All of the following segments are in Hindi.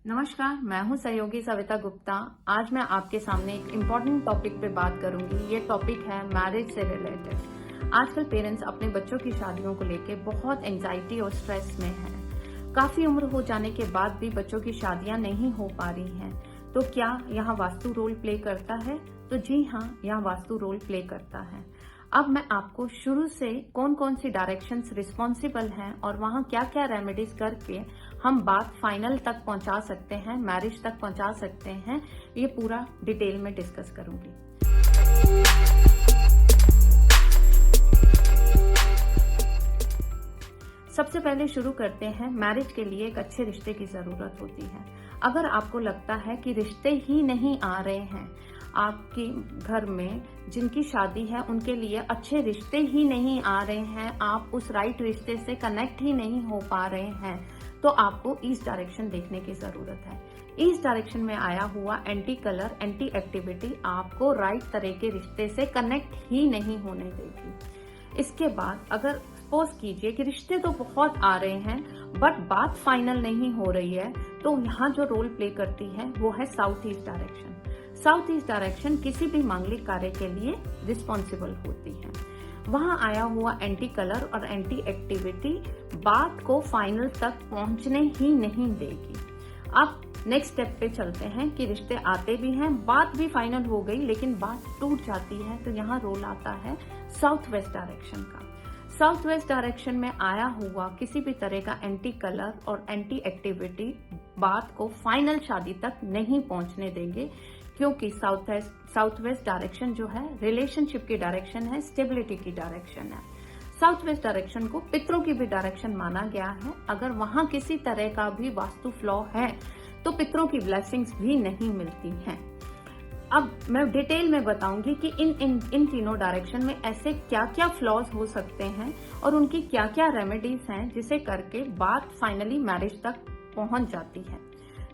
नमस्कार, मैं हूं सहयोगी सविता गुप्ता। आज मैं आपके सामने एक इम्पॉर्टेंट टॉपिक पे बात करूंगी। ये टॉपिक है मैरिज से रिलेटेड। आजकल पेरेंट्स अपने बच्चों की शादियों को लेके बहुत एंजाइटी और स्ट्रेस में हैं। काफी उम्र हो जाने के बाद भी बच्चों की शादियां नहीं हो पा रही हैं। तो क्या यहाँ वास्तु रोल प्ले करता है? तो जी हाँ, यहाँ वास्तु रोल प्ले करता है। अब मैं आपको शुरू से कौन कौन सी डायरेक्शंस रिस्पॉन्सिबल हैं और वहाँ क्या क्या रेमेडीज करके हम बात फाइनल तक पहुंचा सकते हैं, मैरिज तक पहुंचा सकते हैं, ये पूरा डिटेल में डिस्कस करूंगी। सबसे पहले शुरू करते हैं, मैरिज के लिए एक अच्छे रिश्ते की जरूरत होती है। अगर आपको लगता है कि रिश्ते ही नहीं आ रहे हैं, आपके घर में जिनकी शादी है उनके लिए अच्छे रिश्ते ही नहीं आ रहे हैं, आप उस राइट रिश्ते से कनेक्ट ही नहीं हो पा रहे हैं, तो आपको ईस्ट डायरेक्शन देखने की जरूरत है। ईस्ट डायरेक्शन में आया हुआ एंटी कलर, एंटी एक्टिविटी आपको राइट तरह के रिश्ते से कनेक्ट ही नहीं होने देगी। इसके बाद अगर सपोज कीजिए कि रिश्ते तो बहुत आ रहे हैं बट बात फाइनल नहीं हो रही है, तो यहाँ जो रोल प्ले करती है वो है south east direction. South east direction किसी भी मांगलिक कार्य के लिए रिस्पॉन्सिबल होती है। वहां आया हुआ एंटी कलर और एंटी एक्टिविटी बात को फाइनल तक पहुंचने ही नहीं देगी। अब नेक्स्ट स्टेप पे चलते हैं कि रिश्ते आते भी हैं, बात भी फाइनल हो गई लेकिन बात टूट जाती है, तो यहाँ रोल आता है साउथ वेस्ट डायरेक्शन का। साउथ वेस्ट डायरेक्शन में आया हुआ किसी भी तरह का एंटी कलर और एंटी एक्टिविटी बात को फाइनल शादी तक नहीं पहुंचने देंगे, क्योंकि साउथ वेस्ट डायरेक्शन जो है रिलेशनशिप की डायरेक्शन है, स्टेबिलिटी की डायरेक्शन है। साउथ वेस्ट डायरेक्शन को पितरों की भी डायरेक्शन माना गया है। अगर वहां किसी तरह का भी वास्तु फ्लॉ है तो पितरों की ब्लेसिंग्स भी नहीं मिलती हैं। अब मैं डिटेल में बताऊंगी कि इन तीनों डायरेक्शन में ऐसे क्या क्या फ्लॉज हो सकते हैं और उनकी क्या क्या रेमेडीज हैं जिसे करके बात फाइनली मैरिज तक पहुंच जाती है।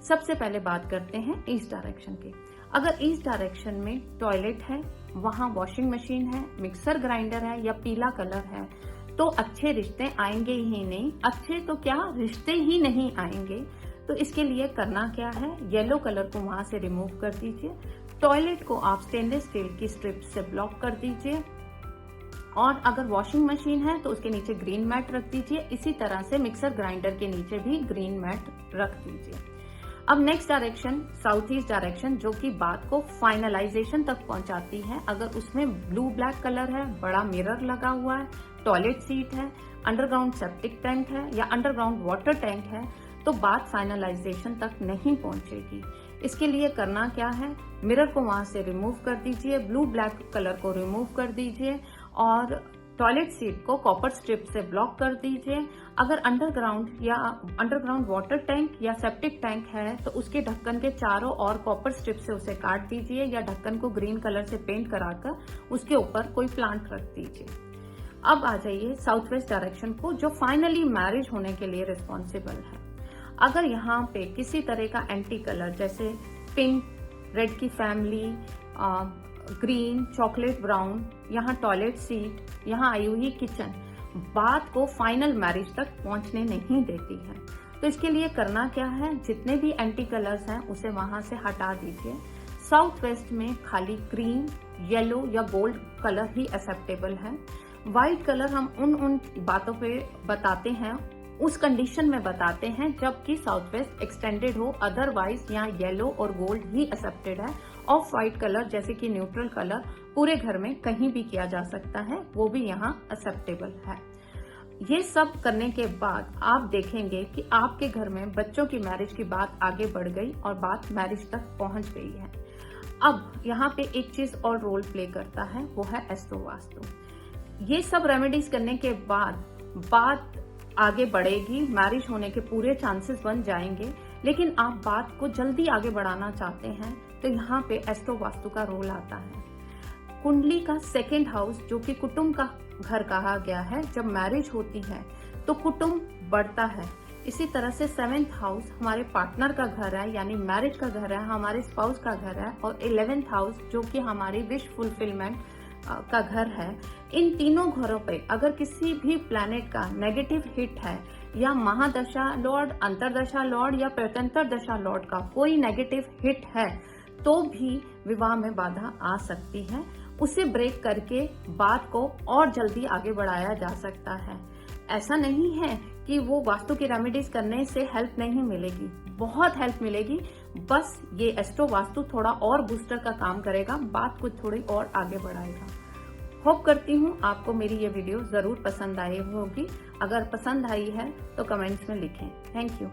सबसे पहले बात करते हैं ईस्ट डायरेक्शन की। अगर ईस्ट डायरेक्शन में टॉयलेट है, वहां वॉशिंग मशीन है, मिक्सर ग्राइंडर है या पीला कलर है, तो अच्छे रिश्ते आएंगे ही नहीं। अच्छे तो क्या, रिश्ते ही नहीं आएंगे। तो इसके लिए करना क्या है, येलो कलर को वहां से रिमूव कर दीजिए। टॉयलेट को आप स्टेनलेस स्टील की स्ट्रिप से ब्लॉक कर दीजिए और अगर वॉशिंग मशीन है तो उसके नीचे ग्रीन मैट रख दीजिए। इसी तरह से मिक्सर ग्राइंडर के नीचे भी ग्रीन मैट रख दीजिए। अब next direction south east direction, जो कि बात को फाइनलाइजेशन तक पहुंचाती है। अगर उसमें ब्लू ब्लैक कलर है, बड़ा मिरर लगा हुआ है, टॉयलेट सीट है, अंडरग्राउंड सेप्टिक टैंक है या अंडरग्राउंड वाटर टैंक है, तो बात फाइनलाइजेशन तक नहीं पहुंचेगी। इसके लिए करना क्या है, मिरर को वहां से रिमूव कर दीजिए, ब्लू ब्लैक कलर को रिमूव कर दीजिए और टॉयलेट सीट को कॉपर स्ट्रिप से ब्लॉक कर दीजिए। अगर अंडरग्राउंड वाटर टैंक या सेप्टिक टैंक है तो उसके ढक्कन के चारों ओर कॉपर स्ट्रिप से उसे काट दीजिए या ढक्कन को ग्रीन कलर से पेंट कराकर उसके ऊपर कोई प्लांट रख दीजिए। अब आ जाइए साउथ वेस्ट डायरेक्शन को, जो फाइनली मैरिज होने के लिए रिस्पॉन्सिबल है। अगर यहाँ पे किसी तरह का एंटी कलर जैसे पिंक, रेड की फैमिली, ग्रीन, चॉकलेट ब्राउन, यहाँ टॉयलेट सीट, यहाँ आई हुई किचन, बात को फाइनल मैरिज तक पहुंचने नहीं देती है। तो इसके लिए करना क्या है, जितने भी एंटी कलर्स हैं उसे वहां से हटा दीजिए। साउथ वेस्ट में खाली क्रीम, येलो या गोल्ड कलर ही एक्सेप्टेबल है। व्हाइट कलर हम उन बातों पे बताते हैं, उस कंडीशन में बताते हैं जबकि साउथ वेस्ट एक्सटेंडेड हो, अदरवाइज यहाँ येलो और गोल्ड ही एक्सेप्टेड है। ऑफ व्हाइट कलर जैसे कि न्यूट्रल कलर पूरे घर में कहीं भी किया जा सकता है, वो भी यहाँ एक्सेप्टेबल है। ये सब करने के बाद आप देखेंगे कि आपके घर में बच्चों की मैरिज की बात आगे बढ़ गई और बात मैरिज तक पहुंच गई है। अब यहाँ पे एक चीज और रोल प्ले करता है, वो है एस्ट्रो वास्तु। ये सब रेमेडीज करने के बाद बात आगे बढ़ेगी, मैरिज होने के पूरे चांसेस बन जाएंगे। लेकिन आप बात को जल्दी आगे बढ़ाना चाहते हैं तो यहाँ पे एस्ट्रो वास्तु का रोल आता है। कुंडली का सेकेंड हाउस, जो कि कुटुंब का घर कहा गया है, जब मैरिज होती है तो कुटुंब बढ़ता है। इसी तरह से 7th हाउस हमारे पार्टनर का घर है, यानी मैरिज का घर है, हमारे स्पाउस का घर है, और 11th हाउस जो कि हमारी विश फुलफिलमेंट का घर है। इन तीनों घरों पे अगर किसी भी प्लैनेट का नेगेटिव हिट है या महादशा लॉर्ड, अंतरदशा लॉर्ड या प्रत्यंतर दशा लॉर्ड का कोई नेगेटिव हिट है तो भी विवाह में बाधा आ सकती है। उसे ब्रेक करके बात को और जल्दी आगे बढ़ाया जा सकता है। ऐसा नहीं है कि वो वास्तु की रेमेडीज करने से हेल्प नहीं मिलेगी, बहुत हेल्प मिलेगी। बस ये एस्ट्रो वास्तु थोड़ा और बूस्टर का काम करेगा, बात को थोड़ी और आगे बढ़ाएगा। होप करती हूँ आपको मेरी ये वीडियो जरूर पसंद आई होगी। अगर पसंद आई है तो कमेंट्स में लिखें। Thank you.